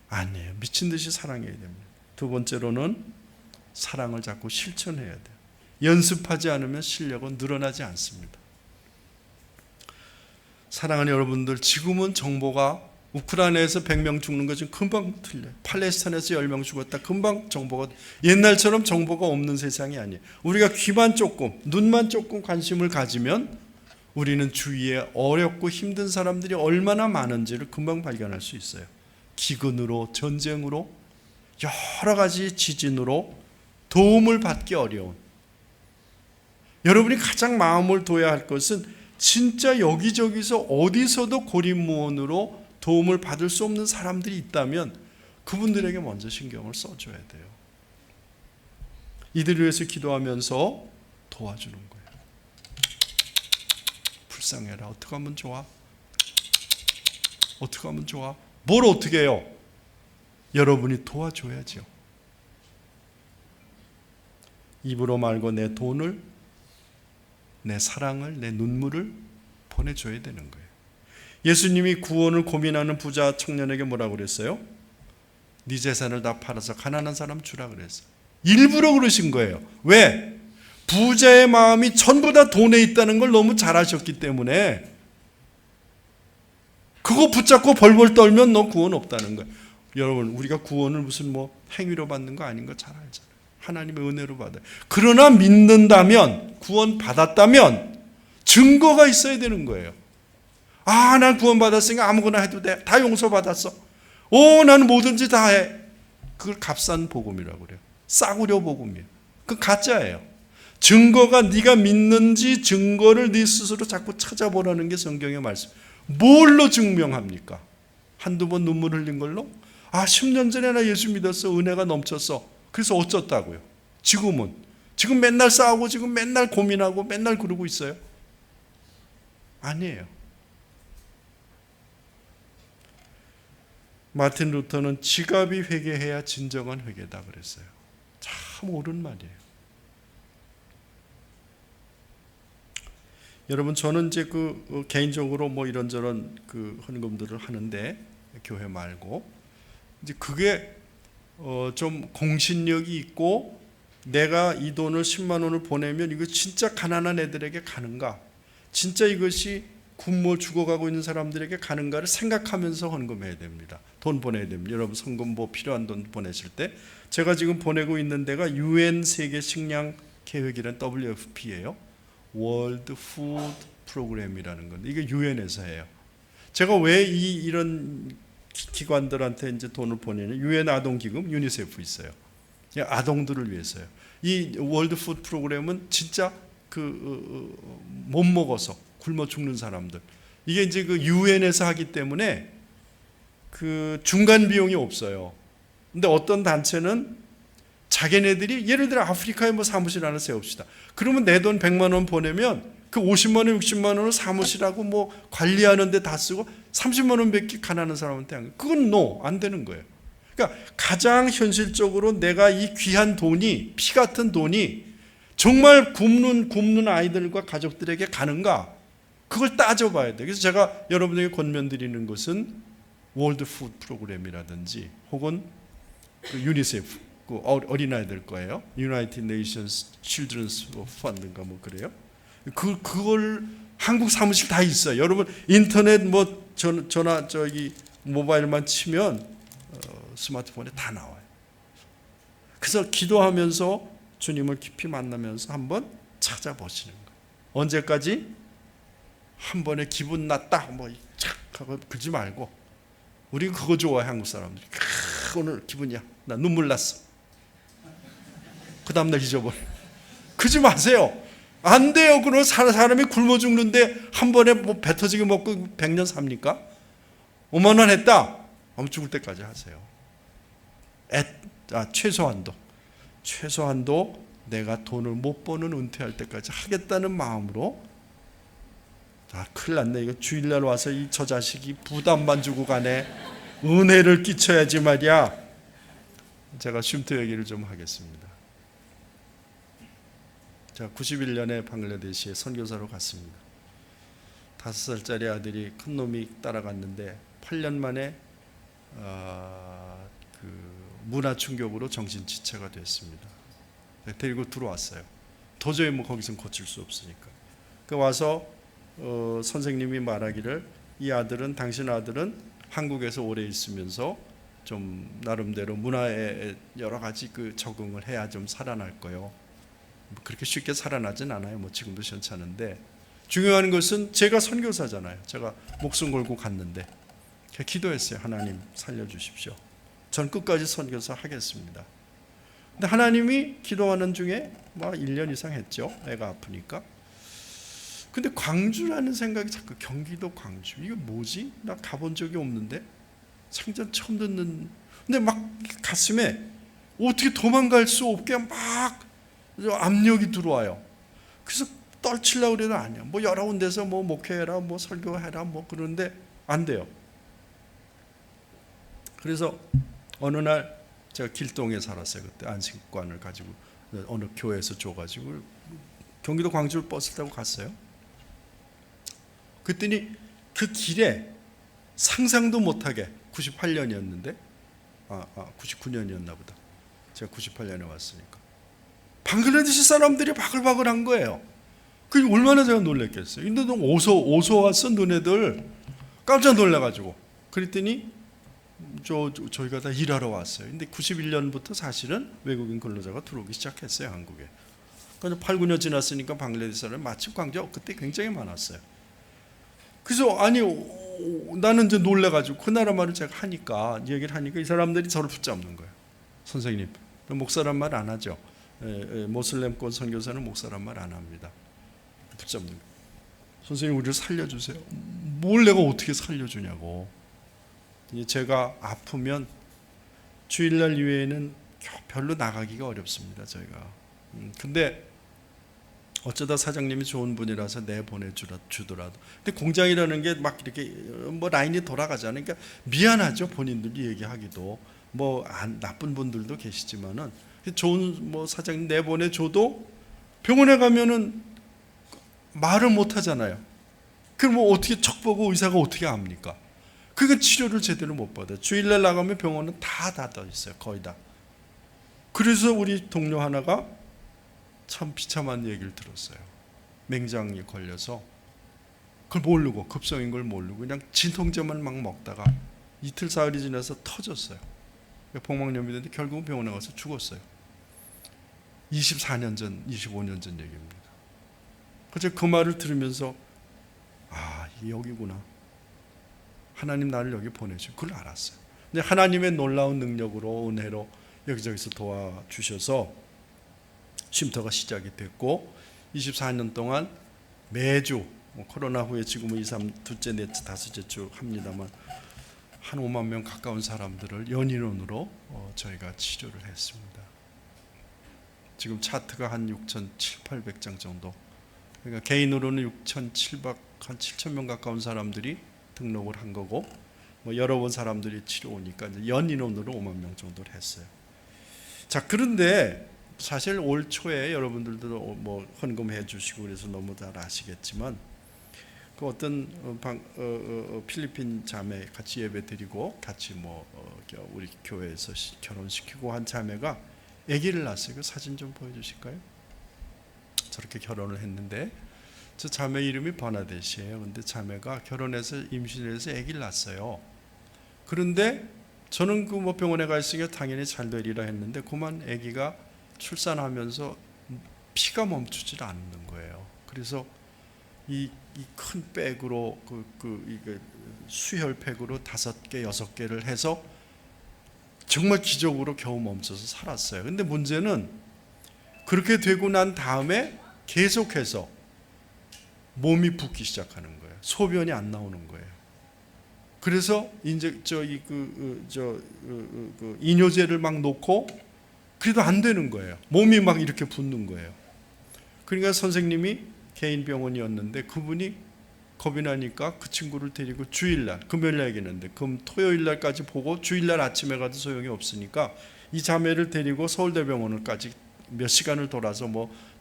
아니에요. 미친 듯이 사랑해야 됩니다. 두 번째로는 사랑을 자꾸 실천해야 돼요. 연습하지 않으면 실력은 늘어나지 않습니다. 사랑하는 여러분들, 지금은 정보가 우크라이나에서 100명 죽는 거 지금 금방 틀려요. 팔레스타인에서 10명 죽었다, 금방 정보가, 옛날처럼 정보가 없는 세상이 아니에요. 우리가 귀만 조금, 눈만 조금 관심을 가지면 우리는 주위에 어렵고 힘든 사람들이 얼마나 많은지를 금방 발견할 수 있어요. 기근으로, 전쟁으로, 여러 가지 지진으로 도움을 받기 어려운, 여러분이 가장 마음을 둬야 할 것은 진짜 여기저기서 어디서도 고립무원으로 도움을 받을 수 없는 사람들이 있다면 그분들에게 먼저 신경을 써줘야 돼요. 이들을 위해서 기도하면서 도와주는 거예요. 불쌍해라. 어떻게 하면 좋아? 어떻게 하면 좋아? 뭘 어떻게 해요? 여러분이 도와줘야죠. 입으로 말고 내 돈을, 내 사랑을, 내 눈물을 보내줘야 되는 거예요. 예수님이 구원을 고민하는 부자 청년에게 뭐라고 그랬어요? 네 재산을 다 팔아서 가난한 사람 주라 그랬어요. 일부러 그러신 거예요. 왜? 부자의 마음이 전부 다 돈에 있다는 걸 너무 잘 아셨기 때문에 그거 붙잡고 벌벌 떨면 너 구원 없다는 거예요. 여러분, 우리가 구원을 무슨 뭐 행위로 받는 거 아닌 거 잘 알잖아요. 하나님의 은혜로 받아요. 그러나 믿는다면, 구원 받았다면 증거가 있어야 되는 거예요. 아, 난 구원 받았으니까 아무거나 해도 돼. 다 용서받았어. 나는 뭐든지 다 해. 그걸 값싼 복음이라고 그래요. 싸구려 복음이에요. 그 가짜예요. 증거가, 네가 믿는지 증거를 네 스스로 자꾸 찾아보라는 게 성경의 말씀. 뭘로 증명합니까? 한두 번 눈물 흘린 걸로? 10년 전에 나 예수 믿었어. 은혜가 넘쳤어. 그래서 어쩌다고요? 지금 맨날 싸우고 지금 맨날 고민하고 맨날 그러고 있어요? 아니에요. 마틴 루터는 지갑이 회개해야 진정한 회개다 그랬어요. 참 옳은 말이에요. 여러분, 저는 이제 개인적으로 뭐 이런저런 헌금들을 하는데, 교회 말고 이제 그게 좀 공신력이 있고, 내가 이 돈을 10만 원을 보내면 이거 진짜 가난한 애들에게 가는가, 진짜 이것이 굶어 죽어가고 있는 사람들에게 가는가를 생각하면서 헌금해야 됩니다. 돈 보내야 됩니다. 여러분, 성금 뭐 필요한 돈 보내실 때, 제가 지금 보내고 있는 데가 UN 세계 식량 계획이라는 WFP예요. 월드 푸드 프로그램이라는 건데, 이게 UN에서 해요. 제가 왜 이런 기관들한테 이제 돈을 보내냐? UN 아동기금, 유니세프 있어요. 아동들을 위해서요. 이 월드 푸드 프로그램은 진짜 못 먹어서 굶어 죽는 사람들. 이게 이제 UN에서 하기 때문에 그 중간 비용이 없어요. 근데 어떤 단체는 자기네들이 예를 들어 아프리카에 뭐 사무실 하나 세웁시다. 그러면 내 돈 100만 원 보내면 그 50만 원, 60만 원을 사무실하고 뭐 관리하는 데 다 쓰고 30만 원밖에 가난한 사람한테 안, 그건 안 되는 거예요. 그러니까 가장 현실적으로 내가 이 귀한 돈이, 피 같은 돈이 정말 굶는 아이들과 가족들에게 가는가? 그걸 따져봐야 돼요. 그래서 제가 여러분에게 권면드리는 것은 월드 푸드 프로그램이라든지 혹은 그 유니세프, 그 어린아이들 거예요. United Nations Children's Fund인가 뭐 그래요. 그걸 한국 사무실 다 있어요. 여러분 인터넷 뭐 전화 저기 모바일만 치면 스마트폰에 다 나와요. 그래서 기도하면서 주님을 깊이 만나면서 한번 찾아보시는 거예요. 언제까지? 한 번에 기분 났다 뭐 착 하고 그러지 말고, 우리 그거 좋아해 한국 사람들이. 오늘 기분이야, 나 눈물 났어. 그 다음날 잊어버려. 그러지 마세요. 안 돼요. 그럼 사람이 굶어 죽는데 한 번에 뭐 배 터지게 먹고 100년 삽니까? 5만 원 했다. 아무 죽을 때까지 하세요. 최소한도 내가 돈을 못 버는 은퇴할 때까지 하겠다는 마음으로. 큰일 났네. 이거 주일날 와서 저 자식이 부담만 주고 가네. 은혜를 끼쳐야지 말이야. 제가 쉼터 얘기를 좀 하겠습니다. 제가 91년에 방글라데시에 선교사로 갔습니다. 5살짜리 아들이 큰 놈이 따라갔는데 8년 만에 그 문화 충격으로 정신지체가 됐습니다. 데리고 들어왔어요. 도저히 뭐 거기서 고칠 수 없으니까. 그 와서 선생님이 말하기를, 이 아들은, 당신 아들은 한국에서 오래 있으면서 좀 나름대로 문화에 여러 가지 그 적응을 해야 좀 살아날 거요. 뭐 그렇게 쉽게 살아나진 않아요. 뭐 지금도 시원찮은데, 중요한 것은 제가 선교사잖아요. 제가 목숨 걸고 갔는데 기도했어요. 하나님 살려주십시오. 전 끝까지 선교사 하겠습니다. 근데 하나님이 기도하는 중에 뭐 1년 이상 했죠. 애가 아프니까. 근데 광주라는 생각이 자꾸, 경기도 광주, 이게 뭐지? 나 가본 적이 없는데, 생전 처음 듣는. 근데 막 가슴에 어떻게 도망갈 수 없게 막 압력이 들어와요. 그래서 떨치려고 그래도 아니야. 뭐 여러 군데서 뭐 목회해라, 뭐 설교해라, 뭐 그러는데 안 돼요. 그래서 어느 날 제가 길동에 살았어요. 그때 안식관을 가지고 어느 교회에서 줘가지고 경기도 광주를 버스 타고 갔어요. 그랬더니 그 길에 상상도 못하게, 98년이었는데 99년이었나 보다. 제가 98년에 왔으니까 방글라데시 사람들이 바글바글한 거예요. 그게 얼마나 제가 놀랬겠어요. 근데 너무 어서 왔어 너네들. 깜짝 놀라가지고. 그랬더니 저희가 다 일하러 왔어요. 근데 91년부터 사실은 외국인 근로자가 들어오기 시작했어요, 한국에. 그러니까 8, 9년 지났으니까 방글라데시 사람이 마침 광주 그때 굉장히 많았어요. 그래서 아니 나는 이제 놀래가지고 그 나라 말을 제가 하니까, 얘기를 하니까 이 사람들이 저를 붙잡는 거예요. 선생님, 목사란 말 안 하죠. 모슬렘권 선교사는 목사란 말 안 합니다. 붙잡는 거예요. 선생님, 우리를 살려주세요. 뭘 내가 어떻게 살려주냐고. 제가 아프면 주일날 이외에는 별로 나가기가 어렵습니다, 저희가. 근데 어쩌다 사장님이 좋은 분이라서 내보내주더라도. 근데 공장이라는 게 막 이렇게 뭐 라인이 돌아가잖아요. 그러니까 미안하죠, 본인들이 얘기하기도. 뭐 나쁜 분들도 계시지만은 좋은 뭐 사장님 내보내줘도 병원에 가면은 말을 못 하잖아요. 그럼 뭐 어떻게 척 보고 의사가 어떻게 압니까? 그러니까 치료를 제대로 못 받아요. 주일날 나가면 병원은 다 닫아 있어요, 거의 다. 그래서 우리 동료 하나가 참 비참한 얘기를 들었어요. 맹장이 걸려서 그걸 모르고, 급성인 걸 모르고 그냥 진통제만 막 먹다가 이틀 사흘이 지나서 터졌어요. 복막염이 됐는데 결국은 병원에 가서 죽었어요. 24년 전, 25년 전 얘기입니다. 그래서 그 말을 들으면서 여기구나. 하나님 나를 여기 보내주고 그걸 알았어요. 근데 하나님의 놀라운 능력으로, 은혜로 여기저기서 도와주셔서 쉼터가 시작이 됐고, 24년 동안 매주 코로나 후에 지금은 2, 3, 둘째, 넷째, 다섯째 주 합니다만 한 5만 명 가까운 사람들을 연인원으로 저희가 치료를 했습니다. 지금 차트가 한 6,700-800장 정도. 그러니까 개인으로는 6,700명 가까운 사람들이 등록을 한 거고, 뭐 여러 번 사람들이 치료 오니까 이제 연인원으로 5만 명 정도를 했어요. 자, 그런데 사실 올 초에 여러분들도 뭐 헌금해 주시고 그래서 너무 잘 아시겠지만, 그 어떤 필리핀 자매 같이 예배 드리고 같이 우리 교회에서 결혼시키고 한 자매가 아기를 낳았어요. 그 사진 좀 보여주실까요? 저렇게 결혼을 했는데, 저 자매 이름이 버나데시예요. 근데 자매가 결혼해서 임신해서 아기를 낳았어요. 그런데 저는 그 병원에 가 있으니까 당연히 잘 되리라 했는데, 그만 아기가 출산하면서 피가 멈추질 않는 거예요. 그래서 이 큰 백으로 이게 수혈팩으로 5개, 6개를 해서 정말 기적으로 겨우 멈춰서 살았어요. 근데 문제는 그렇게 되고 난 다음에 계속해서 몸이 붓기 시작하는 거예요. 소변이 안 나오는 거예요. 그래서 이제 이뇨제를 막 놓고 그래도 안 되는 거예요. 몸이 막 이렇게 붓는 거예요. 그러니까 선생님이 개인 병원이었는데 그분이 겁이 나니까 그 친구를 데리고 주일날, 금요일날 얘기했는데 토요일날까지 보고 주일날 아침에 가도 소용이 없으니까 이 자매를 데리고 서울대병원을까지 몇 시간을 돌아서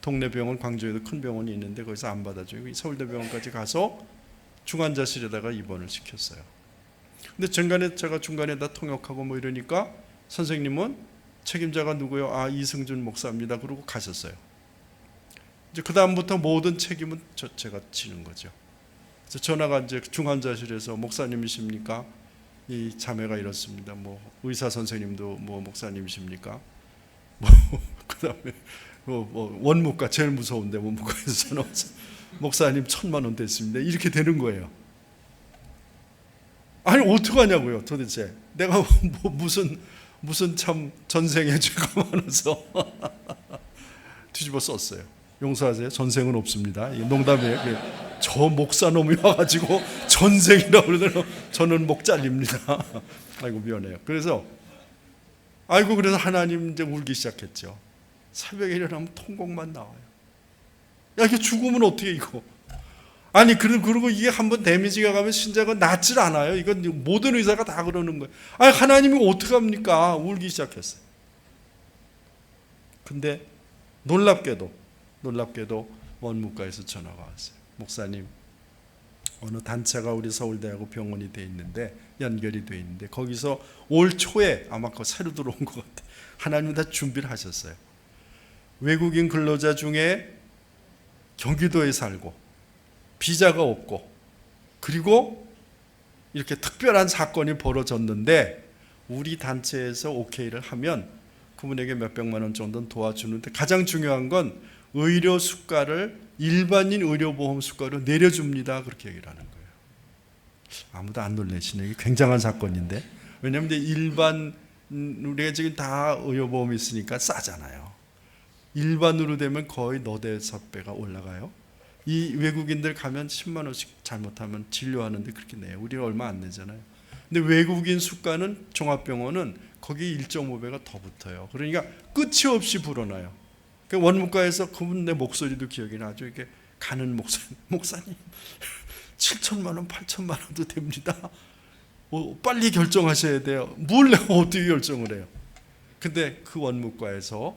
동네 병원, 광주에도 큰 병원이 있는데 거기서 안 받아주고 서울대병원까지 가서 중환자실에다가 입원을 시켰어요. 근데 제가 중간에 다 통역하고 이러니까 선생님은 책임자가 누구요? 아, 이승준 목사입니다. 그러고 가셨어요. 이제 그 다음부터 모든 책임은 제가 지는 거죠. 그래서 전화가 이제 중환자실에서 목사님이십니까? 이 자매가 이렇습니다. 의사 선생님도 목사님이십니까? 그다음에 원무과 제일 무서운데 원무과에서 전화 와서 목사님 1,000만 원 됐습니다. 이렇게 되는 거예요. 아니 어떡하냐고요, 도대체. 내가 무슨 참 전생에 죄가 많아서 뒤집어 썼어요. 용서하세요. 전생은 없습니다. 농담이에요. 저 목사놈이 와가지고 전생이라고 그러더니 저는 목 잘립니다. 아이고 미안해요. 그래서 하나님 이제 울기 시작했죠. 새벽에 일어나면 통곡만 나와요. 야, 이게 죽으면 어떻게 이거? 아니 그리고 이게 한번 데미지가 가면 신자가 낫질 않아요. 이건 모든 의사가 다 그러는 거예요. 아니 하나님이 어떡합니까? 울기 시작했어요. 근데 놀랍게도 원무과에서 전화가 왔어요. 목사님, 어느 단체가 우리 서울대하고 병원이 돼 있는데 연결이 돼 있는데 거기서 올 초에 아마 새로 들어온 것 같아요. 하나님 다 준비를 하셨어요. 외국인 근로자 중에 경기도에 살고 비자가 없고 그리고 이렇게 특별한 사건이 벌어졌는데 우리 단체에서 오케이를 하면 그분에게 몇백만 원 정도는 도와주는데 가장 중요한 건 의료 수가를 일반인 의료보험 수가로 내려줍니다. 그렇게 얘기를 하는 거예요. 아무도 안 놀라시네. 이게 굉장한 사건인데. 왜냐하면 우리가 지금 다 의료보험이 있으니까 싸잖아요. 일반으로 되면 거의 너댓 배가 올라가요. 이 외국인들 가면 10만 원씩 잘못하면 진료하는데 그렇게 내요. 우리가 얼마 안 내잖아요. 근데 외국인 수가는 종합병원은 거기 1.5배가 더 붙어요. 그러니까 끝이 없이 불어나요. 그 원무과에서 그분 내 목소리도 기억이 나죠. 이렇게 가는 목사님 7천만 원, 8천만 원도 됩니다. 빨리 결정하셔야 돼요. 뭘 내가 어떻게 결정을 해요? 근데 그 원무과에서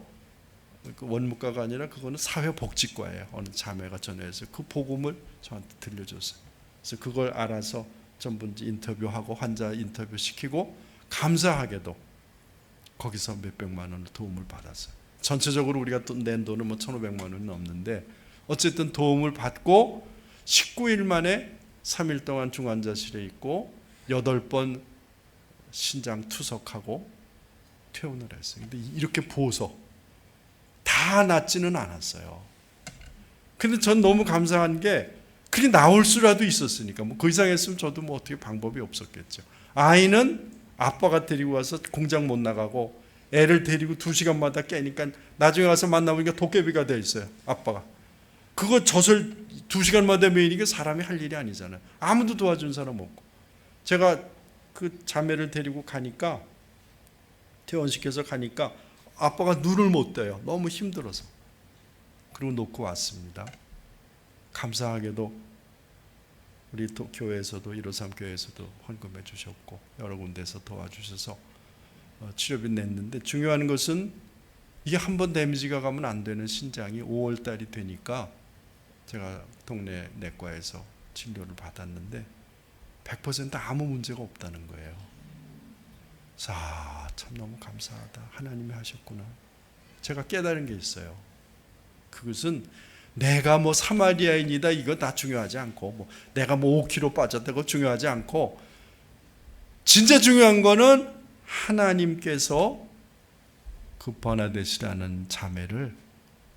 그 원무과가 아니라 그거는 사회복지과예요. 어느 자매가 전화해서 그 복음을 저한테 들려줬어요. 그래서 그걸 알아서 전부 인터뷰하고 환자 인터뷰 시키고 감사하게도 거기서 몇백만 원의 도움을 받았어요. 전체적으로 우리가 낸 돈은 1,500만 원이 넘는데 어쨌든 도움을 받고 19일 만에 3일 동안 중환자실에 있고 8번 신장 투석하고 퇴원을 했어요. 근데 이렇게 보소 다 낫지는 않았어요. 근데 전 너무 감사한 게 그게 나올 수라도 있었으니까 그 이상 했으면 저도 어떻게 방법이 없었겠죠. 아이는 아빠가 데리고 와서 공장 못 나가고 애를 데리고 2시간마다 깨니까 나중에 와서 만나보니까 도깨비가 돼 있어요. 아빠가. 그거 젖을 2시간마다 매이니까 사람이 할 일이 아니잖아요. 아무도 도와준 사람 없고. 제가 그 자매를 데리고 가니까, 퇴원시켜서 가니까 아빠가 눈을 못 떠요. 너무 힘들어서. 그리고 놓고 왔습니다. 감사하게도 우리 교회에서도 153 교회에서도 헌금해 주셨고 여러 군데서 도와주셔서 치료비 냈는데, 중요한 것은 이게 한번 데미지가 가면 안 되는 신장이 5월 달이 되니까 제가 동네 내과에서 진료를 받았는데 100% 아무 문제가 없다는 거예요. 자, 참 너무 감사하다. 하나님이 하셨구나. 제가 깨달은 게 있어요. 그것은 내가 뭐 사마리아인이다 이거 다 중요하지 않고, 뭐 내가 뭐 5kg 빠졌다 그거 중요하지 않고, 진짜 중요한 거는 하나님께서 그 버나데시라는 자매를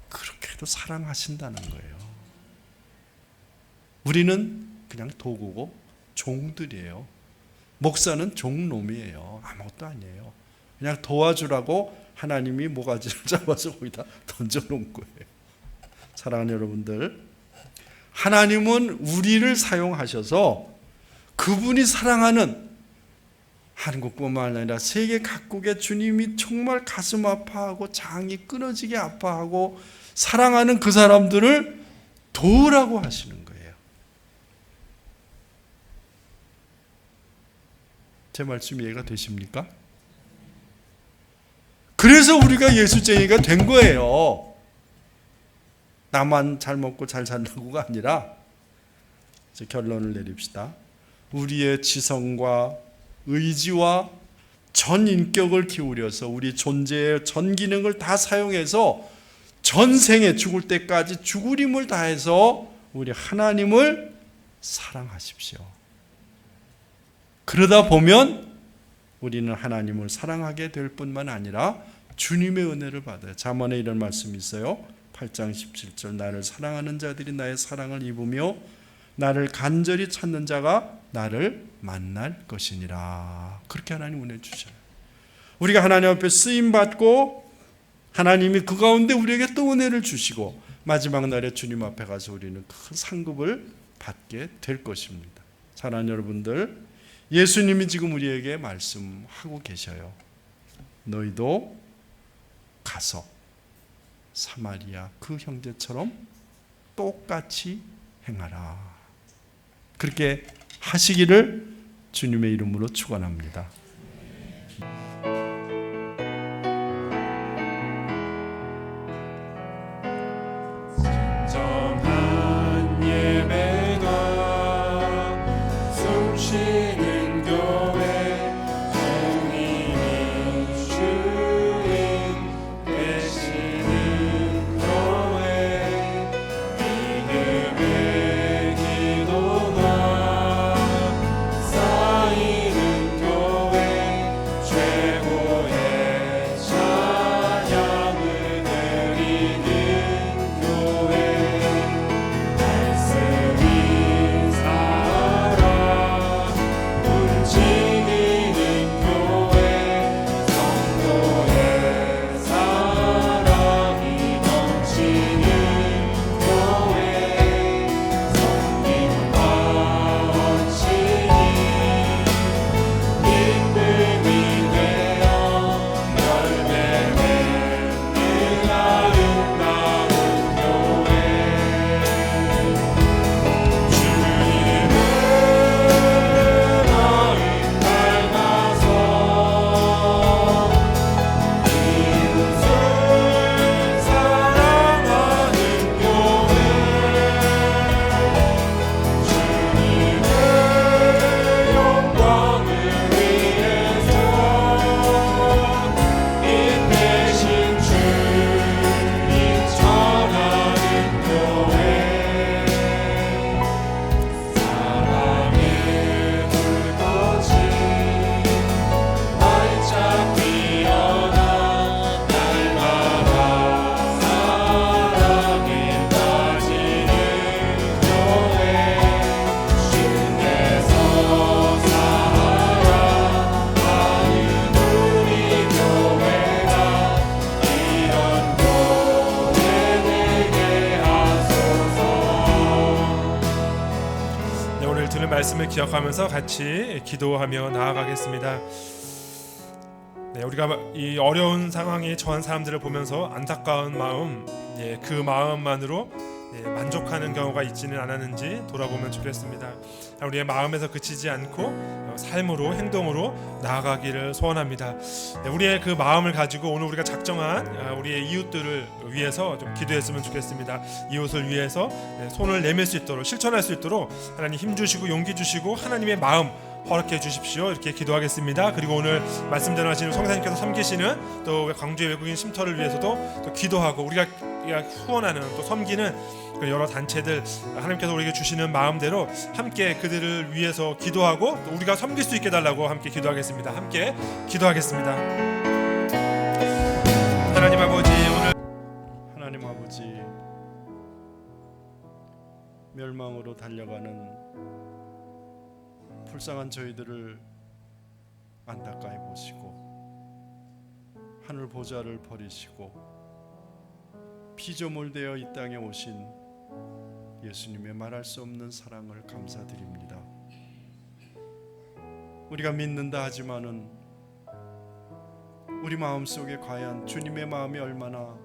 그렇게도 사랑하신다는 거예요. 우리는 그냥 도구고 종들이에요. 목사는 종놈이에요. 아무것도 아니에요. 그냥 도와주라고 하나님이 모가지를 잡아서 거기다 던져놓은 거예요. 사랑하는 여러분들, 하나님은 우리를 사용하셔서 그분이 사랑하는 한국뿐만 아니라 세계 각국의 주님이 정말 가슴 아파하고 장이 끊어지게 아파하고 사랑하는 그 사람들을 도우라고 하시는 거예요. 제 말씀 이해가 되십니까? 그래서 우리가 예수쟁이가 된 거예요. 나만 잘 먹고 잘 산다고가 아니라, 이제 결론을 내립시다. 우리의 지성과 의지와 전 인격을 기울여서 우리 존재의 전 기능을 다 사용해서 전생에 죽을 때까지 죽을 힘을 다해서 우리 하나님을 사랑하십시오. 그러다 보면 우리는 하나님을 사랑하게 될 뿐만 아니라 주님의 은혜를 받아요. 잠언에 이런 말씀이 있어요. 8장 17절, 나를 사랑하는 자들이 나의 사랑을 입으며 나를 간절히 찾는 자가 나를 만날 것이니라. 그렇게 하나님 은혜 주셔요. 우리가 하나님 앞에 쓰임받고 하나님이 그 가운데 우리에게 또 은혜를 주시고 마지막 날에 주님 앞에 가서 우리는 큰 상급을 받게 될 것입니다. 사랑하는 여러분들, 예수님이 지금 우리에게 말씀하고 계셔요. 너희도 가서 사마리아 그 형제처럼 똑같이 행하라. 그렇게 하시기를 주님의 이름으로 축원합니다. 정한 예배가 숨쉬는 교회, 주님이 주인 되시는 교회, 믿음의 기도가 쌓이는 교회, 최고 말씀을 기억하면서 같이 기도하며 나아가겠습니다. 네, 우리가 이 어려운 상황에 처한 사람들을 보면서 안타까운 마음, 그 마음만으로 만족하는 경우가 있지는 않았는지 돌아보면 좋겠습니다. 우리의 마음에서 그치지 않고 삶으로, 행동으로 나아가기를 소원합니다. 우리의 그 마음을 가지고 오늘 우리가 작정한 우리의 이웃들을 위해서 좀 기도했으면 좋겠습니다. 이웃을 위해서 손을 내밀 수 있도록, 실천할 수 있도록 하나님 힘 주시고 용기 주시고 하나님의 마음 허락해 주십시오. 이렇게 기도하겠습니다. 그리고 오늘 말씀 전하시는 성사님께서 섬기시는 또 광주의 외국인 쉼터를 위해서도 또 기도하고 우리가 후원하는 또 섬기는 여러 단체들 하나님께서 우리에게 주시는 마음대로 함께 그들을 위해서 기도하고 또 우리가 섬길 수 있게 달라고 함께 기도하겠습니다. 함께 기도하겠습니다. 하나님 아버지, 오늘 하나님 아버지, 멸망으로 달려가는 불쌍한 저희들을 안타까이 보시고 하늘 보좌를 버리시고 피조물되어 이 땅에 오신 예수님의 말할 수 없는 사랑을 감사드립니다. 우리가 믿는다 하지만은 우리 마음속에 과연 주님의 마음이 얼마나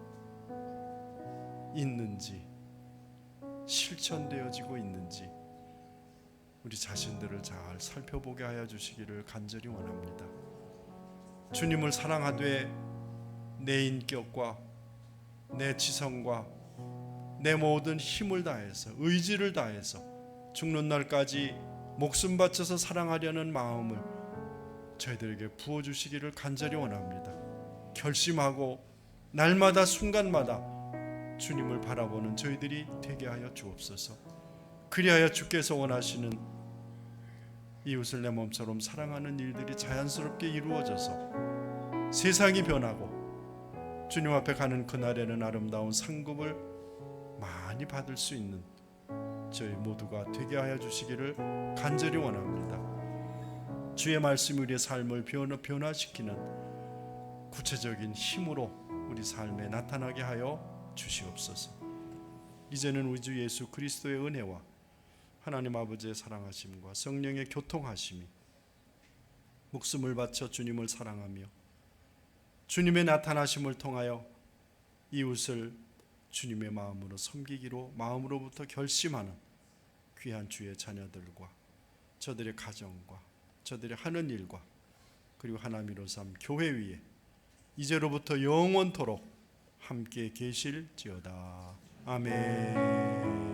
있는지, 실천되어지고 있는지 우리 자신들을 잘 살펴보게 하여 주시기를 간절히 원합니다. 주님을 사랑하되 내 인격과 내 지성과 내 모든 힘을 다해서, 의지를 다해서 죽는 날까지 목숨 바쳐서 사랑하려는 마음을 저희들에게 부어주시기를 간절히 원합니다. 결심하고 날마다 순간마다 주님을 바라보는 저희들이 되게 하여 주옵소서. 그리하여 주께서 원하시는 이웃을 내 몸처럼 사랑하는 일들이 자연스럽게 이루어져서 세상이 변하고 주님 앞에 가는 그날에는 아름다운 상급을 많이 받을 수 있는 저희 모두가 되게 하여 주시기를 간절히 원합니다. 주의 말씀이 우리의 삶을 변화시키는 구체적인 힘으로 우리 삶에 나타나게 하여 주시옵소서. 이제는 우리 주 예수 그리스도의 은혜와 하나님 아버지의 사랑하심과 성령의 교통하심이 목숨을 바쳐 주님을 사랑하며 주님의 나타나심을 통하여 이웃을 주님의 마음으로 섬기기로 마음으로부터 결심하는 귀한 주의 자녀들과 저들의 가정과 저들의 하는 일과 그리고 하나님으로 삼 교회 위에 이제로부터 영원토록 함께 계실지어다. 아멘.